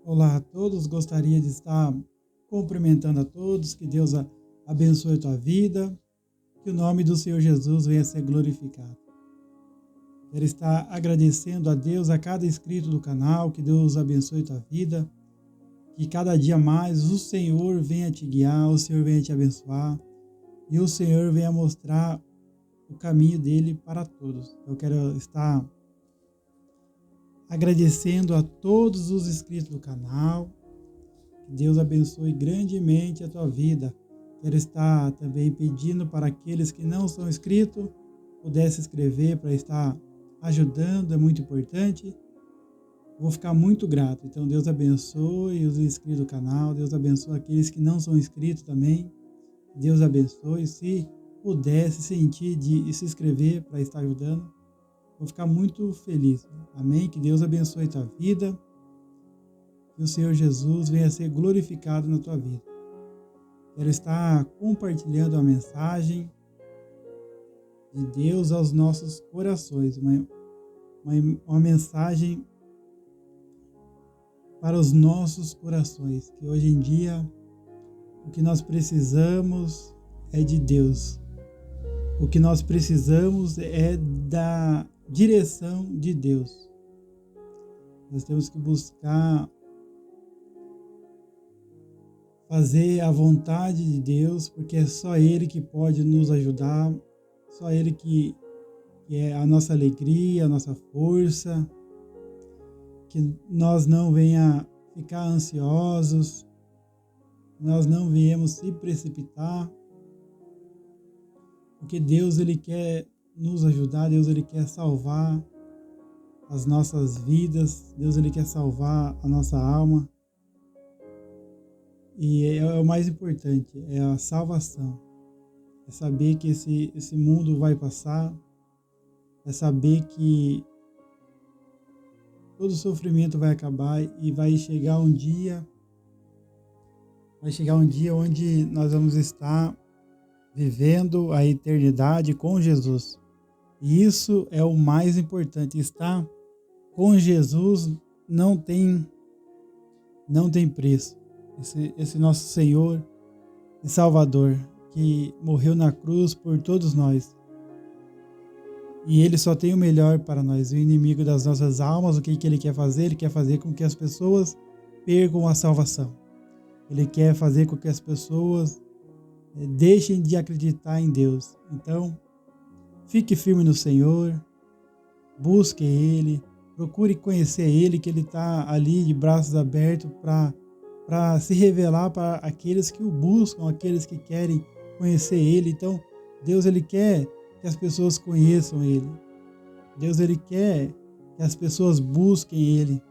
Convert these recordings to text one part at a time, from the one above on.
Olá a todos, gostaria de estar cumprimentando a todos, que Deus abençoe a tua vida, que o nome do Senhor Jesus venha a ser glorificado. Quero estar agradecendo a Deus a cada inscrito do canal, que Deus abençoe a tua vida, que cada dia mais o Senhor venha te guiar, o Senhor venha te abençoar e o Senhor venha mostrar o caminho dele para todos. Eu quero estar agradecendo a todos os inscritos do canal. Que Deus abençoe grandemente a tua vida. Quero estar também pedindo para aqueles que não são inscritos, pudesse escrever para estar ajudando, é muito importante. Vou ficar muito grato. Então Deus abençoe os inscritos do canal, Deus abençoe aqueles que não são inscritos também. Deus abençoe. Se pudesse sentir de se inscrever para estar ajudando, vou ficar muito feliz. Amém? Que Deus abençoe a tua vida. Que o Senhor Jesus venha a ser glorificado na tua vida. Quero estar compartilhando a mensagem de Deus aos nossos corações. Uma mensagem para os nossos corações. Que hoje em dia o que nós precisamos é de Deus. O que nós precisamos é da direção de Deus. Nós temos que buscar fazer a vontade de Deus, porque é só Ele que pode nos ajudar, só Ele que é a nossa alegria, a nossa força, que nós não venha ficar ansiosos, nós não viemos se precipitar, porque Deus Ele quer nos ajudar, Deus Ele quer salvar as nossas vidas, Deus Ele quer salvar a nossa alma. E é o mais importante, é a salvação. É saber que esse mundo vai passar, é saber que todo sofrimento vai acabar e vai chegar um dia onde nós vamos estar vivendo a eternidade com Jesus. E isso é o mais importante, estar com Jesus não tem preço. Esse nosso Senhor e Salvador, que morreu na cruz por todos nós. E Ele só tem o melhor para nós. O inimigo das nossas almas, o que Ele quer fazer? Ele quer fazer com que as pessoas percam a salvação. Ele quer fazer com que as pessoas deixem de acreditar em Deus. Então, fique firme no Senhor, busque Ele, procure conhecer Ele, que Ele está ali de braços abertos para se revelar para aqueles que o buscam, aqueles que querem conhecer Ele. Então, Deus Ele quer que as pessoas conheçam Ele. Deus Ele quer que as pessoas busquem Ele.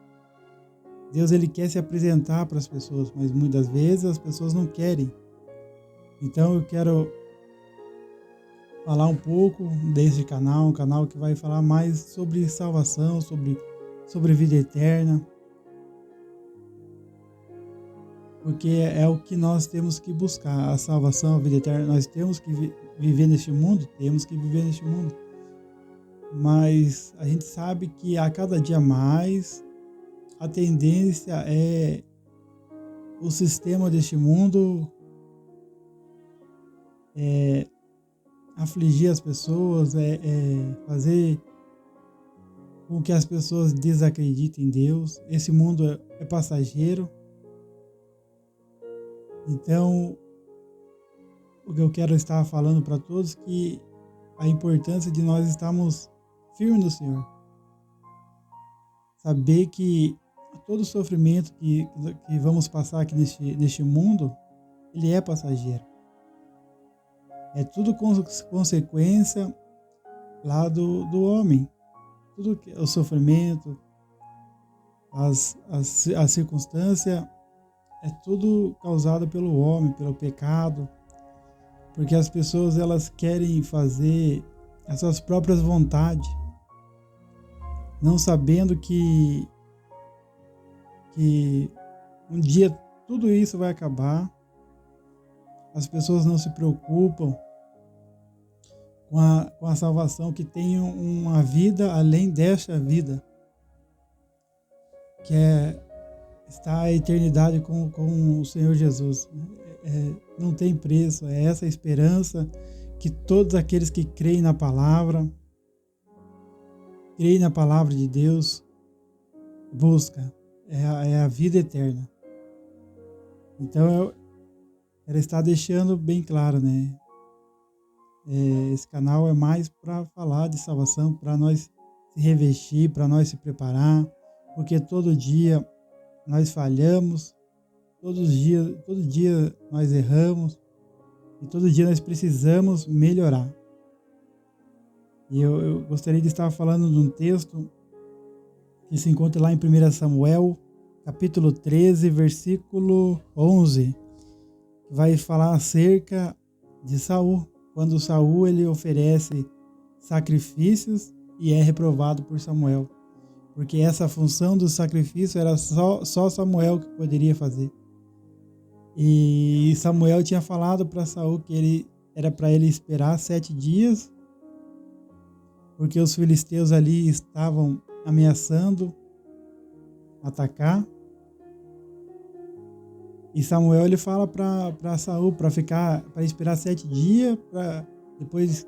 Deus Ele quer se apresentar para as pessoas, mas muitas vezes as pessoas não querem. Então, eu quero falar um pouco desse canal, um canal que vai falar mais sobre salvação, sobre vida eterna. Porque é o que nós temos que buscar, a salvação, a vida eterna. Nós temos que viver neste mundo, mas a gente sabe que a cada dia mais a tendência é o sistema deste mundo afligir as pessoas, fazer com que as pessoas desacreditem em Deus. Esse mundo é passageiro. Então, o que eu quero estar falando para todos é que a importância de nós estarmos firmes no Senhor. Saber que todo sofrimento que vamos passar aqui neste mundo, ele é passageiro. É tudo consequência lá do homem. Tudo que o sofrimento, a circunstância, é tudo causado pelo homem, pelo pecado, porque as pessoas elas querem fazer as suas próprias vontades, não sabendo que um dia tudo isso vai acabar. As pessoas não se preocupam com a salvação, que tem uma vida além desta vida, que é está a eternidade com o Senhor Jesus. Não tem preço, é essa a esperança que todos aqueles que creem na palavra de Deus, busca. É a vida eterna. Então, ela está deixando bem claro, né? Esse canal é mais para falar de salvação, para nós se revestir, para nós se preparar, porque todo dia nós falhamos, todo dia nós erramos e todo dia nós precisamos melhorar. E eu gostaria de estar falando de um texto que se encontra lá em 1 Samuel, capítulo 13, versículo 11, que vai falar acerca de Saul, quando Saul ele oferece sacrifícios e é reprovado por Samuel, porque essa função do sacrifício era só Samuel que poderia fazer. E Samuel tinha falado para Saul que era para ele esperar 7 dias, porque os filisteus ali estavam ameaçando atacar. E Samuel ele fala para Saul para esperar 7 dias, para depois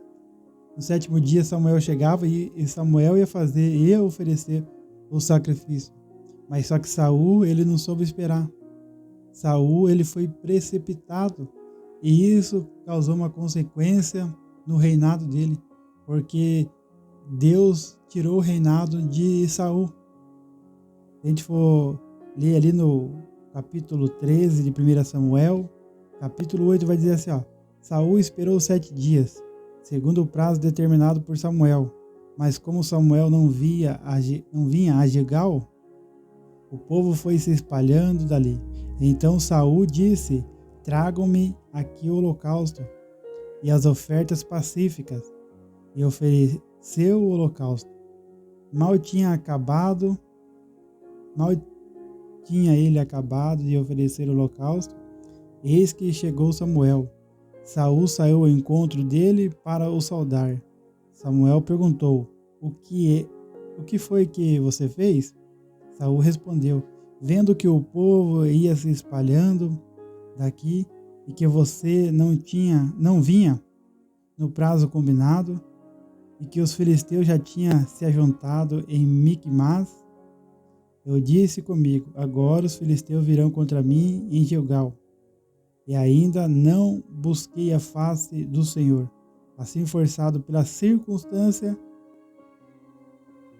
no 7º dia Samuel chegava e Samuel ia oferecer o sacrifício. Mas só que Saul ele não soube esperar. Saul ele foi precipitado e isso causou uma consequência no reinado dele, porque Deus tirou o reinado de Saul. Se a gente for ler ali no capítulo 13 de 1 Samuel, capítulo 8 vai dizer assim, Saul esperou 7 dias, segundo o prazo determinado por Samuel, mas como Samuel não vinha a Gilgal, o povo foi se espalhando dali. Então Saul disse, tragam-me aqui o holocausto e as ofertas pacíficas, e ofereceu o holocausto. Mal tinha ele acabado de oferecer o holocausto, eis que chegou Samuel. Saul saiu ao encontro dele para o saudar. Samuel perguntou, o que foi que você fez? Saul respondeu, vendo que o povo ia se espalhando daqui e que você não vinha no prazo combinado e que os filisteus já tinham se ajuntado em Micmas, eu disse comigo, agora os filisteus virão contra mim em Gilgal. E ainda não busquei a face do Senhor. Assim, forçado pela circunstância,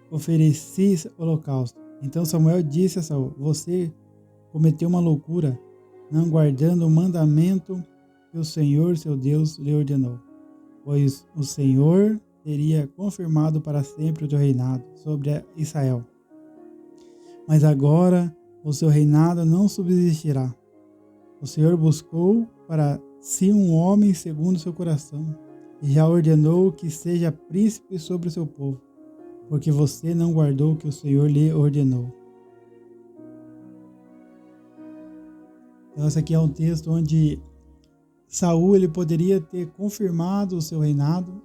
ofereci holocausto. Então Samuel disse a Saul, você cometeu uma loucura, não guardando o mandamento que o Senhor, seu Deus, lhe ordenou. Pois o Senhor teria confirmado para sempre o teu reinado sobre Israel. Mas agora o seu reinado não subsistirá. O Senhor buscou para si um homem segundo o seu coração, e já ordenou que seja príncipe sobre o seu povo, porque você não guardou o que o Senhor lhe ordenou. Então, esse aqui é um texto onde Saul ele poderia ter confirmado o seu reinado,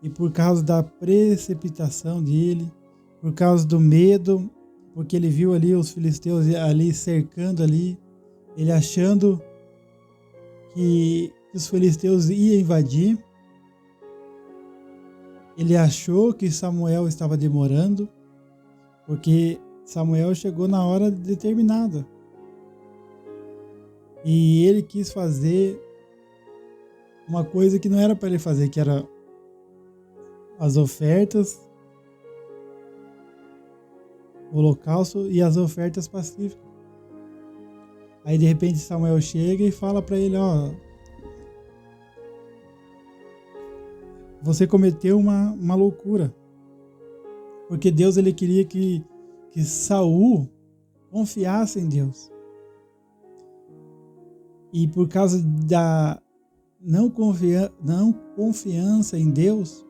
e por causa da precipitação dele, por causa do medo, porque ele viu ali os filisteus ali cercando ali, ele achando que os filisteus iam invadir, ele achou que Samuel estava demorando, porque Samuel chegou na hora determinada. E ele quis fazer uma coisa que não era para ele fazer, que era as ofertas, o holocausto e as ofertas pacíficas. Aí de repente Samuel chega e fala para ele, você cometeu uma loucura. Porque Deus ele queria que Saul confiasse em Deus. E por causa da não confiança em Deus,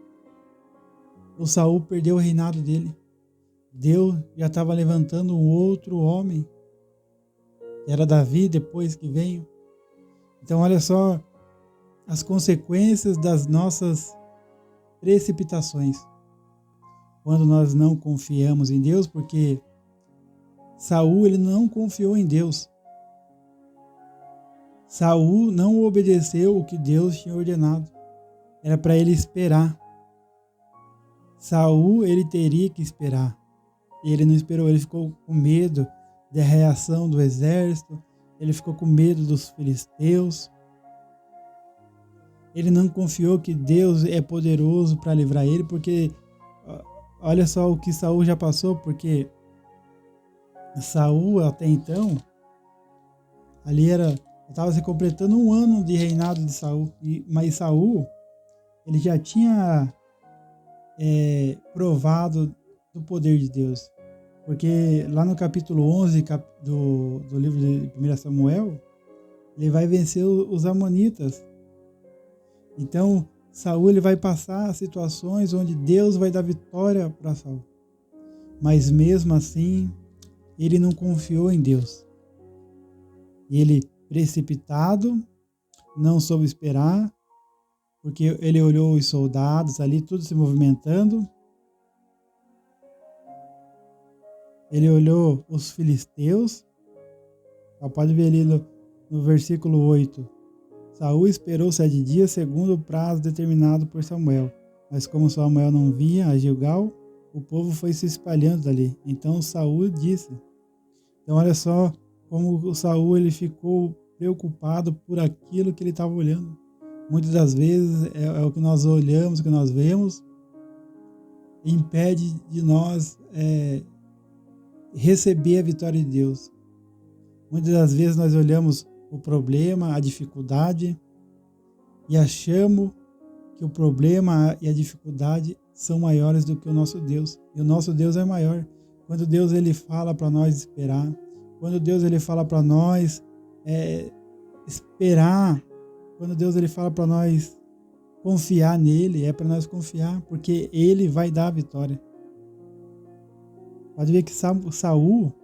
o Saul perdeu o reinado dele. Deus já estava levantando um outro homem, que era Davi, depois que veio. Então olha só as consequências das nossas precipitações. Quando nós não confiamos em Deus, porque Saul, ele não confiou em Deus. Saul não obedeceu o que Deus tinha ordenado. Era para ele esperar. Saul, ele teria que esperar. E ele não esperou, ele ficou com medo da reação do exército, ele ficou com medo dos filisteus. Ele não confiou que Deus é poderoso para livrar ele, porque olha só o que Saul já passou, porque Saul até então, ali estava se completando 1 ano de reinado de Saul, mas Saul, ele já tinha provado do poder de Deus, porque lá no capítulo 11 do livro de 1 Samuel, ele vai vencer os amonitas. Então, Saul, ele vai passar situações onde Deus vai dar vitória para Saul. Mas mesmo assim, ele não confiou em Deus. E ele, precipitado, não soube esperar, porque ele olhou os soldados ali, tudo se movimentando. Ele olhou os filisteus. Pode ver ali no versículo 8. Saul esperou 7 dias, segundo o prazo determinado por Samuel. Mas como Samuel não vinha a Gilgal, o povo foi se espalhando dali. Então Saul disse. Então olha só como o Saul, ele ficou preocupado por aquilo que ele estava olhando. Muitas das vezes é o que nós olhamos, o que nós vemos, impede de nós receber a vitória de Deus. Muitas das vezes nós olhamos o problema, a dificuldade, e achamos que o problema e a dificuldade são maiores do que o nosso Deus. E o nosso Deus é maior. Quando Deus, ele fala para nós esperar, quando Deus, ele fala para nós esperar, quando Deus, ele fala para nós confiar nele, é para nós confiar, porque ele vai dar a vitória. Pode ver que Saul,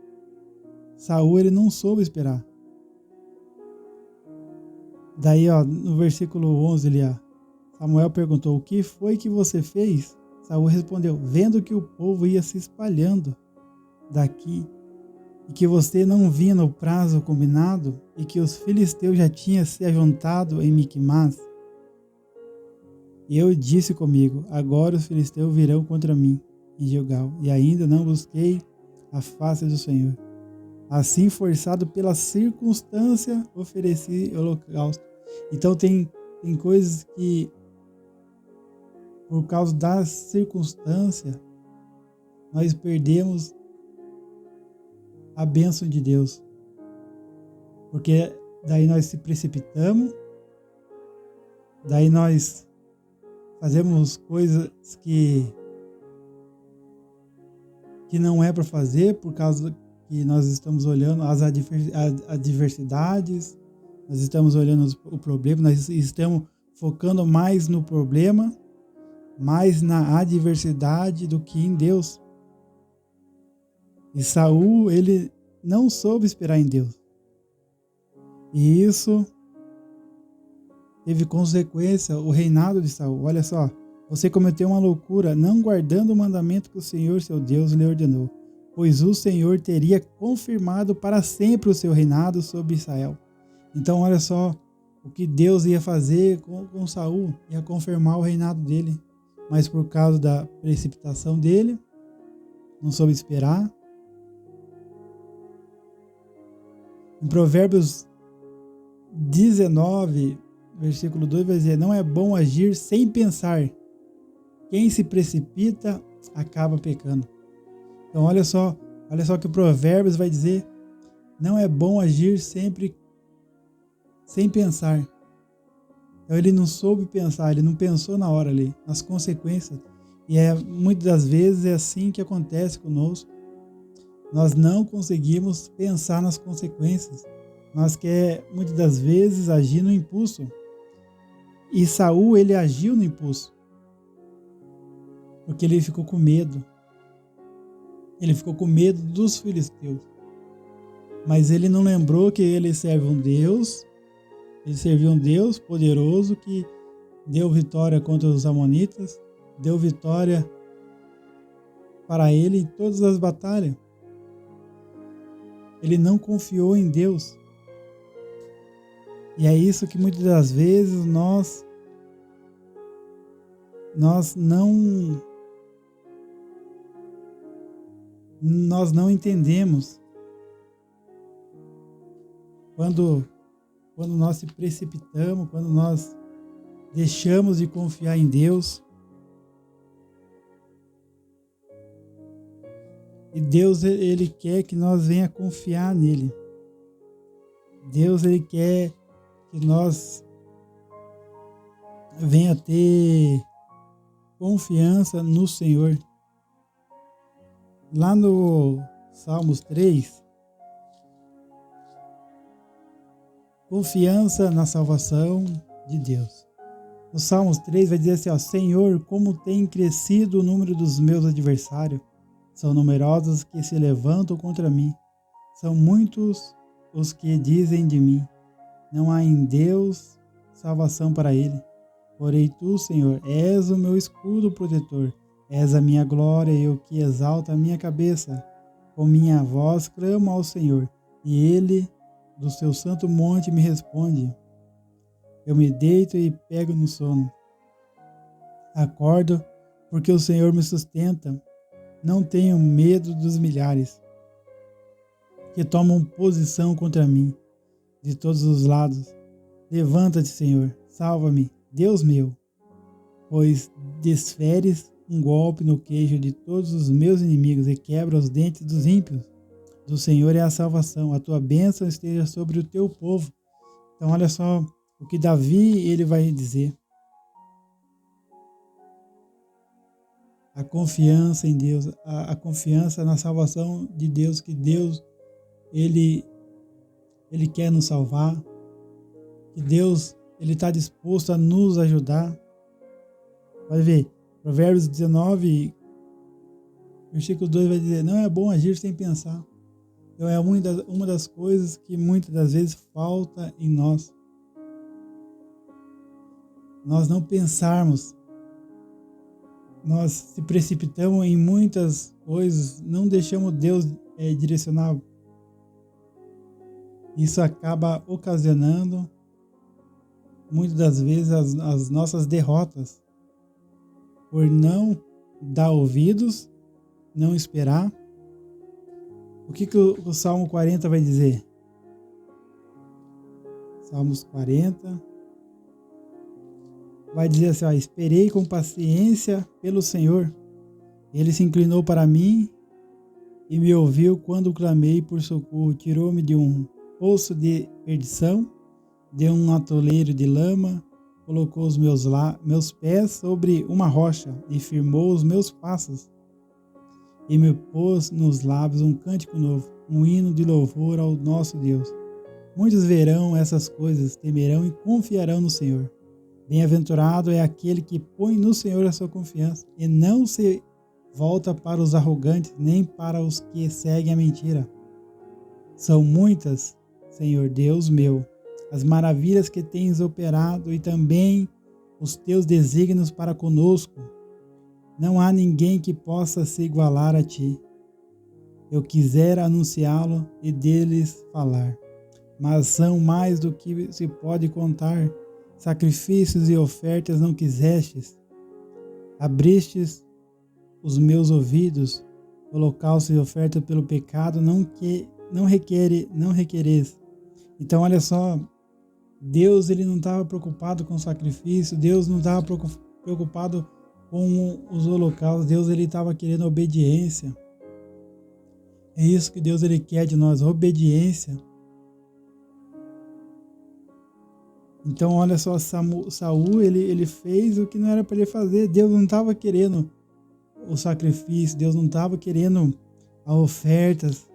ele não soube esperar. Daí, no versículo 11 ali, Samuel perguntou: o que foi que você fez? Saul respondeu: vendo que o povo ia se espalhando daqui e que você não vinha no prazo combinado e que os filisteus já tinham se ajuntado em Miquimás. E eu disse comigo: agora os filisteus virão contra mim em Gilgal, e ainda não busquei a face do Senhor. Assim, forçado pela circunstância, ofereci holocausto. Então tem coisas que, por causa da circunstância, nós perdemos a bênção de Deus. Porque daí nós se precipitamos, daí nós fazemos coisas que não é para fazer, por causa que nós estamos olhando as adversidades, nós estamos olhando o problema, nós estamos focando mais no problema, mais na adversidade do que em Deus. E Saul, ele não soube esperar em Deus. E isso teve consequência, o reinado de Saul. Olha só, você cometeu uma loucura, não guardando o mandamento que o Senhor, seu Deus, lhe ordenou, pois o Senhor teria confirmado para sempre o seu reinado sobre Israel. Então olha só o que Deus ia fazer com Saul, ia confirmar o reinado dele, mas por causa da precipitação dele, não soube esperar. Em Provérbios 19, versículo 2 vai dizer: não é bom agir sem pensar, quem se precipita acaba pecando. Então olha só o que o Provérbios vai dizer: não é bom agir sempre sem pensar. Então ele não soube pensar, ele não pensou na hora ali, nas consequências. E muitas das vezes é assim que acontece conosco. Nós não conseguimos pensar nas consequências. Nós queremos, muitas das vezes, agir no impulso. E Saul, ele agiu no impulso, porque ele ficou com medo. Ele ficou com medo dos filisteus. Mas ele não lembrou que ele serve um Deus. Ele serviu um Deus poderoso que deu vitória contra os amonitas, deu vitória para ele em todas as batalhas. ele não confiou em Deus. E é isso que muitas das vezes nós não entendemos quando nós se precipitamos, quando nós deixamos de confiar em Deus. E Deus, ele quer que nós venha confiar nele. Deus, ele quer que nós venha ter confiança no Senhor. Lá no Salmos 3, confiança na salvação de Deus. No Salmos 3 vai dizer assim, ó, Senhor, como tem crescido o número dos meus adversários. São numerosos que se levantam contra mim. São muitos os que dizem de mim. Não há em Deus salvação para ele. Porém tu, Senhor, és o meu escudo protetor. És a minha glória e o que exalta a minha cabeça. Com minha voz clamo ao Senhor, e ele, do seu santo monte, me responde. Eu me deito e pego no sono. Acordo, porque o Senhor me sustenta. Não tenho medo dos milhares que tomam posição contra mim de todos os lados. Levanta-te, Senhor, salva-me, Deus meu, pois desferes um golpe no queixo de todos os meus inimigos e quebra os dentes dos ímpios. Do Senhor é a salvação, a tua bênção esteja sobre o teu povo. Então olha só o que Davi ele vai dizer. A confiança em Deus, a confiança na salvação de Deus, que Deus, Ele quer nos salvar, que Deus, Ele está disposto a nos ajudar. Vai ver, Provérbios 19, versículo 2 vai dizer, não é bom agir sem pensar. Então é uma das coisas que muitas das vezes falta em nós. Nós não pensarmos. Nós se precipitamos em muitas coisas, não deixamos Deus direcionar. Isso acaba ocasionando, muitas das vezes, as nossas derrotas. Por não dar ouvidos, não esperar. O que o Salmo 40 vai dizer? Salmos 40... vai dizer assim, ó, esperei com paciência pelo Senhor. Ele se inclinou para mim e me ouviu quando clamei por socorro. Tirou-me de um poço de perdição, de um atoleiro de lama, colocou os meus pés sobre uma rocha e firmou os meus passos. E me pôs nos lábios um cântico novo, um hino de louvor ao nosso Deus. Muitos verão essas coisas, temerão e confiarão no Senhor. Bem-aventurado é aquele que põe no Senhor a sua confiança e não se volta para os arrogantes, nem para os que seguem a mentira. São muitas, Senhor Deus meu, as maravilhas que tens operado e também os teus desígnios para conosco. Não há ninguém que possa se igualar a ti. Eu quisera anunciá-lo e deles falar, mas são mais do que se pode contar. Sacrifícios e ofertas não quisestes. Abristes os meus ouvidos, holocausto e oferta pelo pecado não requeres. Então olha só, Deus ele não estava preocupado com o sacrifício, Deus não estava preocupado com os holocaustos, Deus ele estava querendo obediência. É isso que Deus ele quer de nós, obediência. Então olha só, Saul ele fez o que não era para ele fazer. Deus não estava querendo o sacrifício, Deus não estava querendo as ofertas,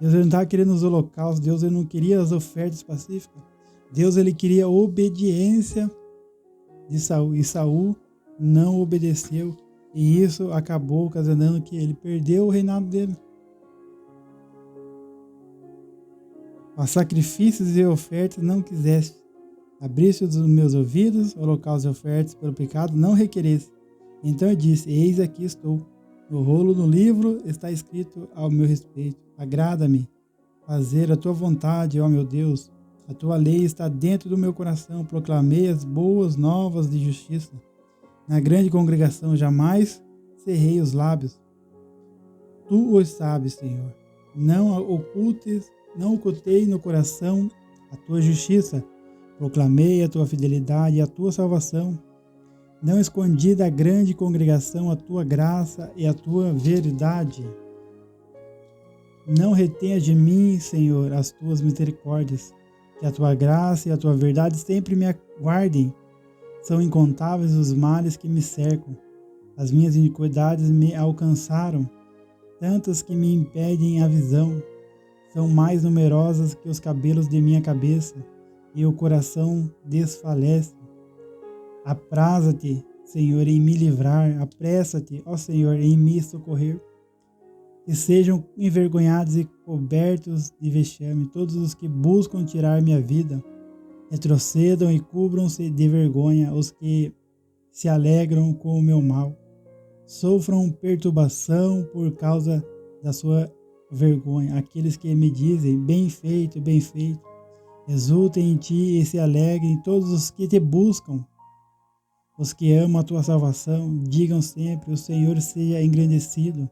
Deus não estava querendo os holocaustos, Deus ele não queria as ofertas pacíficas. Deus ele queria a obediência de Saul, e Saul não obedeceu, e isso acabou ocasionando que ele perdeu o reinado dele. Os sacrifícios e ofertas não quiseste. Abriste os meus ouvidos, holocaustos e ofertas pelo pecado não requereste. Então eu disse, eis aqui estou. No rolo do livro está escrito ao meu respeito. Agrada-me fazer a tua vontade, ó meu Deus. A tua lei está dentro do meu coração. Proclamei as boas novas de justiça. Na grande congregação jamais cerrei os lábios. Tu o sabes, Senhor. Não ocultei no coração a tua justiça. Proclamei a tua fidelidade e a tua salvação. Não escondi da grande congregação a tua graça e a tua verdade. Não retenhas de mim, Senhor, as tuas misericórdias. Que a tua graça e a tua verdade sempre me aguardem. São incontáveis os males que me cercam. As minhas iniquidades me alcançaram, tantas que me impedem a visão. São mais numerosas que os cabelos de minha cabeça, e o coração desfalece. Apraz-te, Senhor, em me livrar. Apressa-te, ó Senhor, em me socorrer. Que sejam envergonhados e cobertos de vexame todos os que buscam tirar minha vida. Retrocedam e cubram-se de vergonha os que se alegram com o meu mal. Sofram perturbação por causa da sua vergonha. Aqueles que me dizem, bem feito, bem feito. Exultem em ti e se alegrem todos os que te buscam. Os que amam a tua salvação, digam sempre, o Senhor seja engrandecido.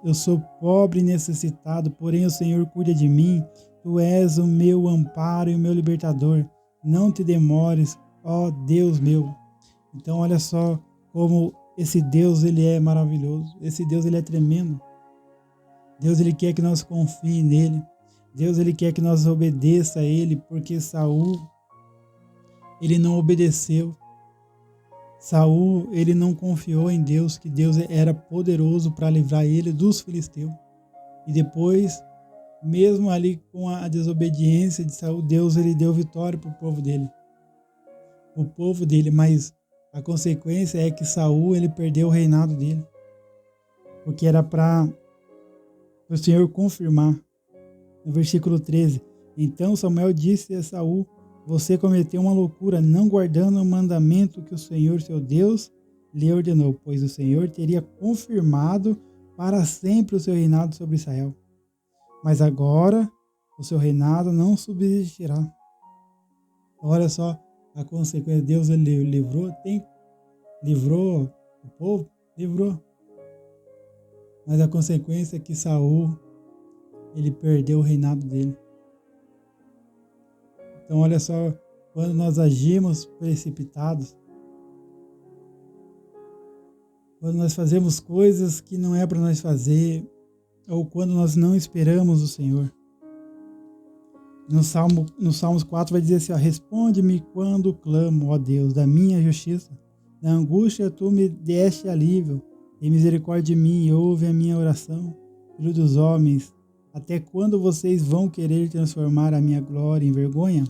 Eu sou pobre e necessitado, porém o Senhor cuida de mim. Tu és o meu amparo e o meu libertador. Não te demores, ó Deus meu. Então olha só como esse Deus ele é maravilhoso. Esse Deus ele é tremendo. Deus ele quer que nós confie nele. Deus ele quer que nós obedeça a ele, porque Saul ele não obedeceu. Saul ele não confiou em Deus, que Deus era poderoso para livrar ele dos filisteus. E depois, mesmo ali com a desobediência de Saul, Deus ele deu vitória para o povo dele. O povo dele, mas a consequência é que Saul ele perdeu o reinado dele. Porque era para o Senhor confirmar. No versículo 13, então Samuel disse a Saul, você cometeu uma loucura, não guardando o mandamento que o Senhor, seu Deus, lhe ordenou, pois o Senhor teria confirmado para sempre o seu reinado sobre Israel. Mas agora o seu reinado não subsistirá. Olha só a consequência. Deus ele livrou o povo, livrou. Mas a consequência é que Saul ele perdeu o reinado dele. Então olha só, quando nós agimos precipitados, quando nós fazemos coisas que não é para nós fazer, ou quando nós não esperamos o Senhor. No Salmos 4 vai dizer assim, responde-me quando clamo, ó Deus, da minha justiça. Na angústia tu me deste alívio, tem misericórdia de mim e ouve a minha oração. Filho dos homens, até quando vocês vão querer transformar a minha glória em vergonha?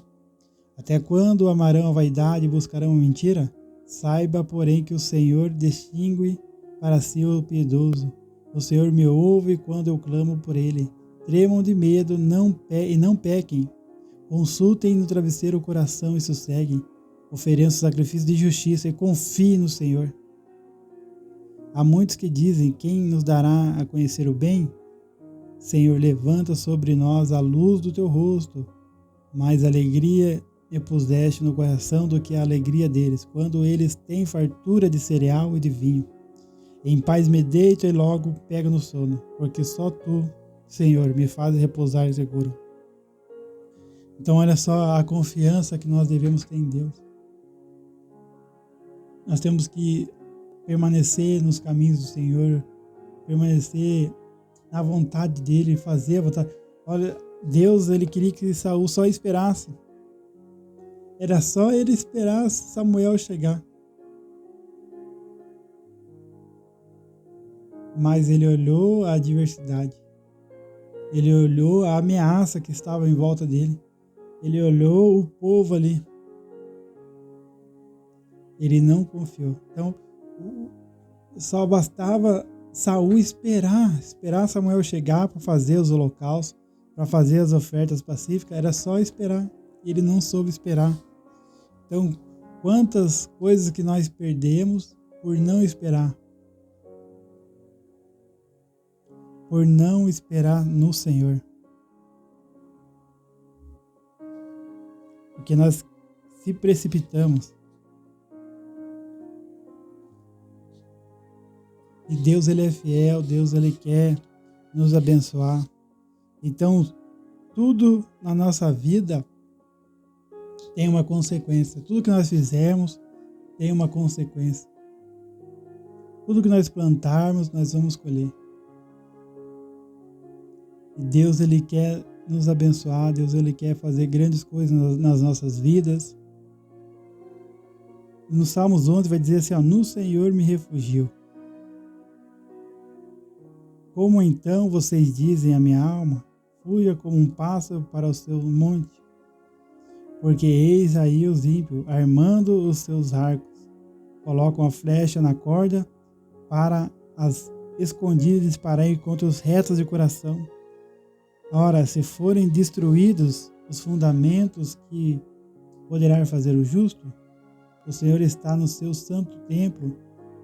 Até quando amarão a vaidade e buscarão a mentira? Saiba, porém, que o Senhor distingue para si o piedoso. O Senhor me ouve quando eu clamo por ele. Tremam de medo e não pequem. Consultem no travesseiro o coração e sosseguem. Ofereçam sacrifício de justiça e confiem no Senhor. Há muitos que dizem, quem nos dará a conhecer o bem? Senhor, levanta sobre nós a luz do teu rosto. Mais alegria me puseste no coração do que a alegria deles, quando eles têm fartura de cereal e de vinho. Em paz me deito e logo pego no sono, porque só tu, Senhor, me fazes repousar seguro. Então olha só a confiança que nós devemos ter em Deus. Nós temos que permanecer nos caminhos do Senhor, permanecer na vontade dele, fazer a vontade. Olha, Deus ele queria que Saul só esperasse. Era só ele esperar Samuel chegar. Mas ele olhou a adversidade. Ele olhou a ameaça que estava em volta dele. Ele olhou o povo ali. Ele não confiou. Então, só bastava Saul esperar Samuel chegar para fazer os holocaustos, para fazer as ofertas pacíficas. Era só esperar. Ele não soube esperar. Então, quantas coisas que nós perdemos por não esperar. por não esperar no Senhor. Porque nós se precipitamos. E Deus, Ele é fiel, Deus, Ele quer nos abençoar. Então, tudo na nossa vida tem uma consequência. Tudo que nós fizermos tem uma consequência. Tudo que nós plantarmos, nós vamos colher. E Deus, Ele quer nos abençoar, Deus, Ele quer fazer grandes coisas nas nossas vidas. No Salmos 11 vai dizer assim, no Senhor me refugio. Como então vocês dizem a minha alma, fuja como um pássaro para o seu monte, porque eis aí os ímpios, armando os seus arcos, colocam a flecha na corda para as escondidas dispararem contra os retos de coração. Ora, se forem destruídos os fundamentos que poderá fazer o justo, o Senhor está no seu santo templo,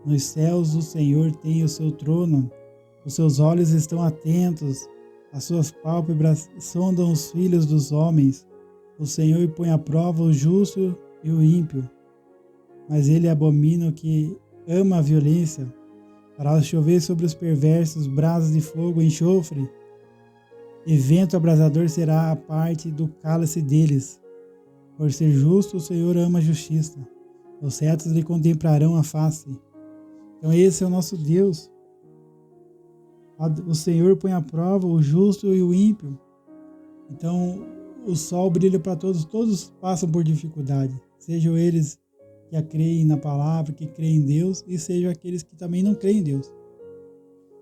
nos céus o Senhor tem o seu trono, os seus olhos estão atentos, as suas pálpebras sondam os filhos dos homens, o Senhor põe à prova o justo e o ímpio, mas ele abomina o que ama a violência, para chover sobre os perversos brasas de fogo e enxofre, e vento abrasador será a parte do cálice deles. Por ser justo, o Senhor ama a justiça. Os retos lhe contemplarão a face. Então esse é o nosso Deus. O Senhor põe à prova o justo e o ímpio. Então o sol brilha para todos. Todos passam por dificuldade. Sejam eles que creem na palavra, que creem em Deus, e sejam aqueles que também não creem em Deus.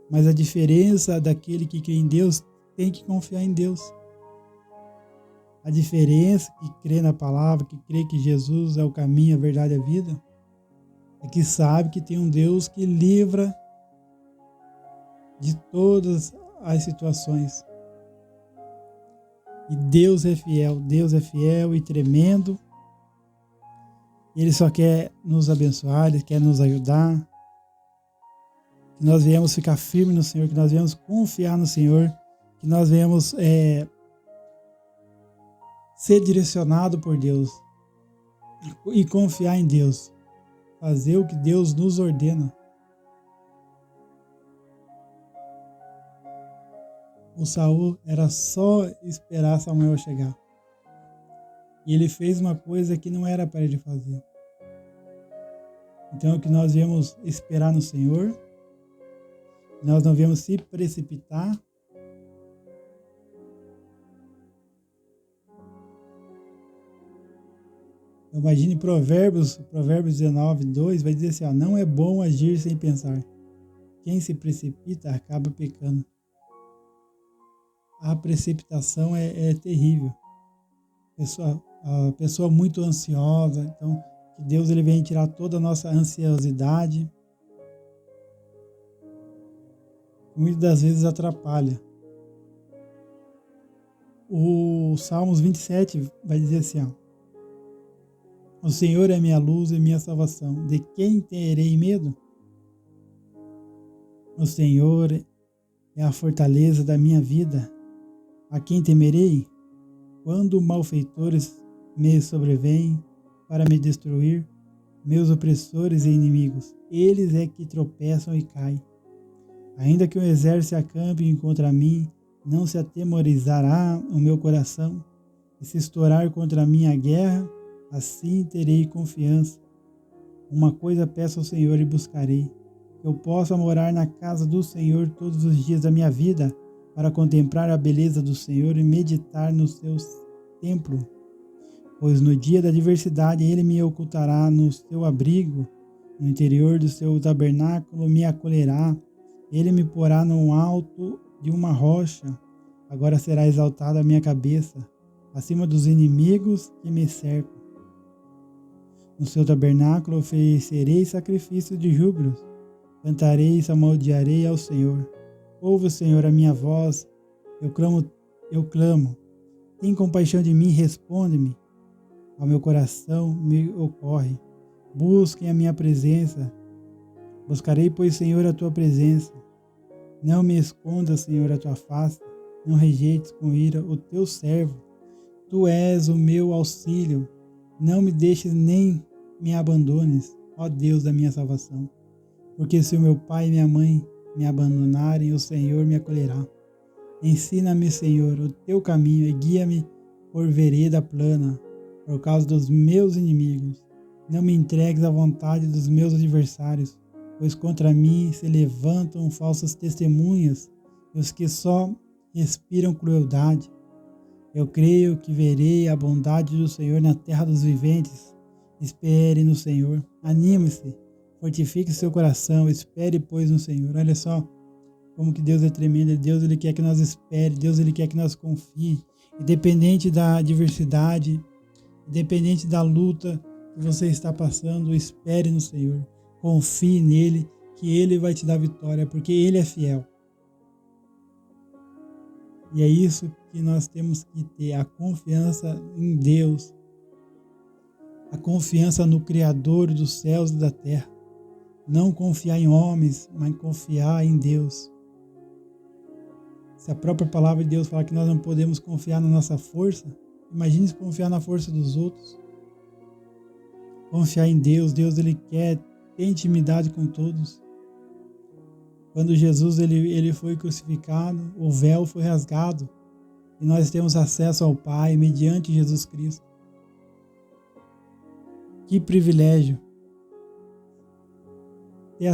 Mas a diferença daquele que crê em Deus tem que confiar em Deus. A diferença que crê na palavra, que crê que Jesus é o caminho, a verdade e a vida, é que sabe que tem um Deus que livra de todas as situações. E Deus é fiel e tremendo. Ele só quer nos abençoar, Ele quer nos ajudar. Que nós venhamos ficar firmes no Senhor, que nós venhamos confiar no Senhor, que nós venhamos ser direcionado por Deus e confiar em Deus, fazer o que Deus nos ordena. O Saul era só esperar Samuel chegar. E ele fez uma coisa que não era para ele fazer. Então que nós viemos esperar no Senhor, nós não viemos se precipitar. Imagine Provérbios 19, 2 vai dizer assim, não é bom agir sem pensar. Quem se precipita acaba pecando. A precipitação é terrível. A pessoa muito ansiosa, então que Deus ele vem tirar toda a nossa ansiosidade. Muitas das vezes atrapalha. O Salmos 27 vai dizer assim, o Senhor é minha luz e minha salvação. De quem terei medo? O Senhor é a fortaleza da minha vida. A quem temerei? Quando malfeitores me sobrevêm para me destruir, meus opressores e inimigos, eles é que tropeçam e caem. Ainda que o exército se acampe contra mim, não se atemorizará o meu coração. E se estourar contra mim a guerra, assim terei confiança. Uma coisa peço ao Senhor e buscarei, que eu possa morar na casa do Senhor todos os dias da minha vida, para contemplar a beleza do Senhor e meditar no seu templo. Pois no dia da adversidade ele me ocultará no seu abrigo, no interior do seu tabernáculo me acolherá, ele me porá no alto de uma rocha, agora será exaltada a minha cabeça, acima dos inimigos que me cercam. No seu tabernáculo oferecerei sacrifícios de júbilo, cantarei e salmodiarei ao Senhor. Ouve, Senhor, a minha voz, eu clamo. Tem compaixão de mim, responde-me. Ao meu coração me ocorre. Busquem a minha presença. Buscarei, pois, Senhor, a tua presença. Não me escondas, Senhor, a tua face, não rejeites com ira o teu servo. Tu és o meu auxílio, não me deixes nem me abandones, ó Deus da minha salvação. Porque se o meu pai e minha mãe me abandonarem, o Senhor me acolherá. Ensina-me, Senhor, o teu caminho e guia-me por vereda plana, por causa dos meus inimigos. Não me entregues à vontade dos meus adversários, pois contra mim se levantam falsas testemunhas, e os que só inspiram crueldade. Eu creio que verei a bondade do Senhor na terra dos viventes. Espere no Senhor. Anime-se, fortifique seu coração, espere, pois, no Senhor. Olha só como que Deus é tremendo. Deus, Ele quer que nós espere. Deus, Ele quer que nós confie. Independente da adversidade, independente da luta que você está passando, espere no Senhor. Confie nele, que Ele vai te dar vitória, porque Ele é fiel. E é isso que nós temos que ter, a confiança em Deus, a confiança no Criador dos céus e da terra. Não confiar em homens, mas confiar em Deus. Se a própria palavra de Deus fala que nós não podemos confiar na nossa força, imagine se confiar na força dos outros. Confiar em Deus, Deus Ele quer ter intimidade com todos. Quando Jesus ele foi crucificado, o véu foi rasgado e nós temos acesso ao Pai mediante Jesus Cristo. Que privilégio ter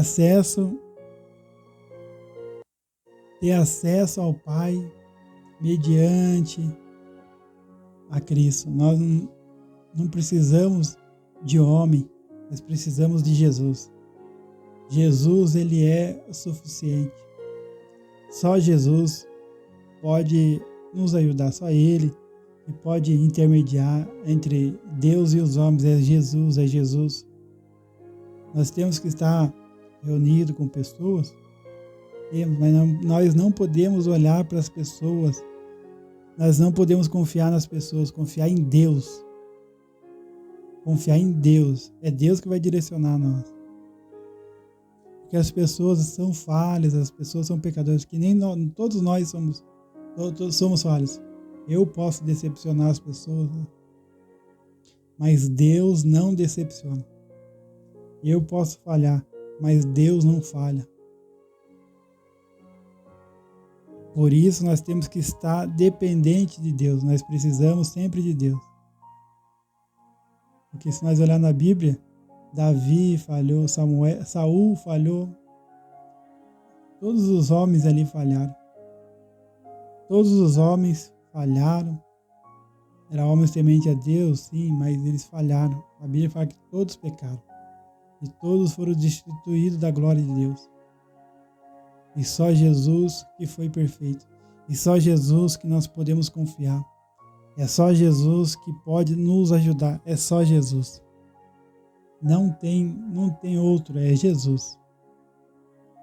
acesso ao Pai mediante a Cristo. Nós não precisamos de homem, nós precisamos de Jesus. Jesus, Ele é o suficiente. Só Jesus pode nos ajudar, só Ele que pode intermediar entre Deus e os homens. É Jesus, é Jesus. Nós temos que estar reunidos com pessoas, mas nós não podemos olhar para as pessoas, nós não podemos confiar nas pessoas, confiar em Deus. Confiar em Deus, é Deus que vai direcionar nós. Porque as pessoas são falhas, as pessoas são pecadores, que nem nós, todos nós somos falhos. Eu posso decepcionar as pessoas, mas Deus não decepciona. Eu posso falhar, mas Deus não falha. Por isso nós temos que estar dependente de Deus, nós precisamos sempre de Deus. Porque se nós olhar na Bíblia, Davi falhou, Saul falhou, todos os homens ali falharam. Todos os homens falharam. Eram homens tementes a Deus, sim, mas eles falharam. A Bíblia fala que todos pecaram. E todos foram destituídos da glória de Deus. E só Jesus que foi perfeito. E só Jesus que nós podemos confiar. É só Jesus que pode nos ajudar. É só Jesus. Não tem outro, é Jesus.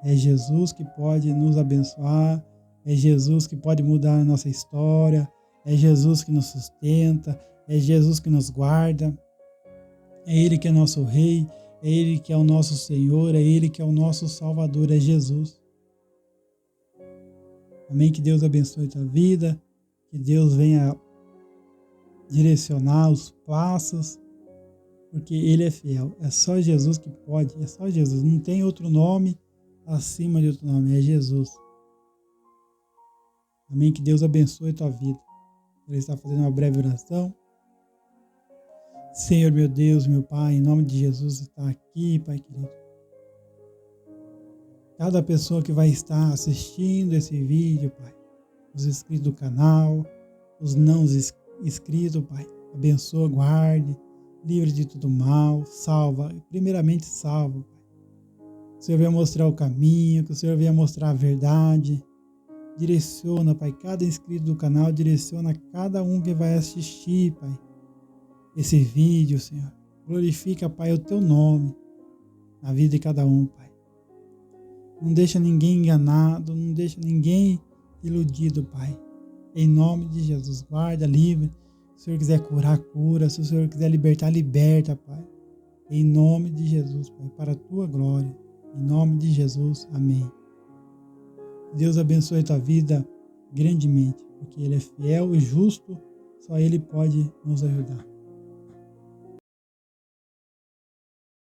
É Jesus que pode nos abençoar, é Jesus que pode mudar a nossa história, é Jesus que nos sustenta, é Jesus que nos guarda, é Ele que é nosso Rei, é Ele que é o nosso Senhor, é Ele que é o nosso Salvador, é Jesus. Amém? Que Deus abençoe a tua vida, que Deus venha direcionar os passos, porque Ele é fiel. É só Jesus que pode, é só Jesus. Não tem outro nome acima de outro nome, é Jesus. Amém? Que Deus abençoe a tua vida. Ele está fazendo uma breve oração. Senhor, meu Deus, meu Pai, em nome de Jesus, está aqui, Pai querido. Cada pessoa que vai estar assistindo esse vídeo, Pai, os inscritos do canal, os não inscritos, Pai, abençoa, guarde, livre de todo mal, salva, primeiramente salva, Pai. Que o Senhor venha mostrar o caminho, que o Senhor venha mostrar a verdade. Direciona, Pai, cada inscrito do canal, direciona cada um que vai assistir, Pai, esse vídeo, Senhor. Glorifica, Pai, o Teu nome na vida de cada um, Pai. Não deixa ninguém enganado, não deixa ninguém iludido, Pai. Em nome de Jesus, guarda, livre. Se o Senhor quiser curar, cura. Se o Senhor quiser libertar, liberta, Pai. Em nome de Jesus, Pai, para a Tua glória. Em nome de Jesus, amém. Deus abençoe a tua vida grandemente, porque Ele é fiel e justo, só Ele pode nos ajudar.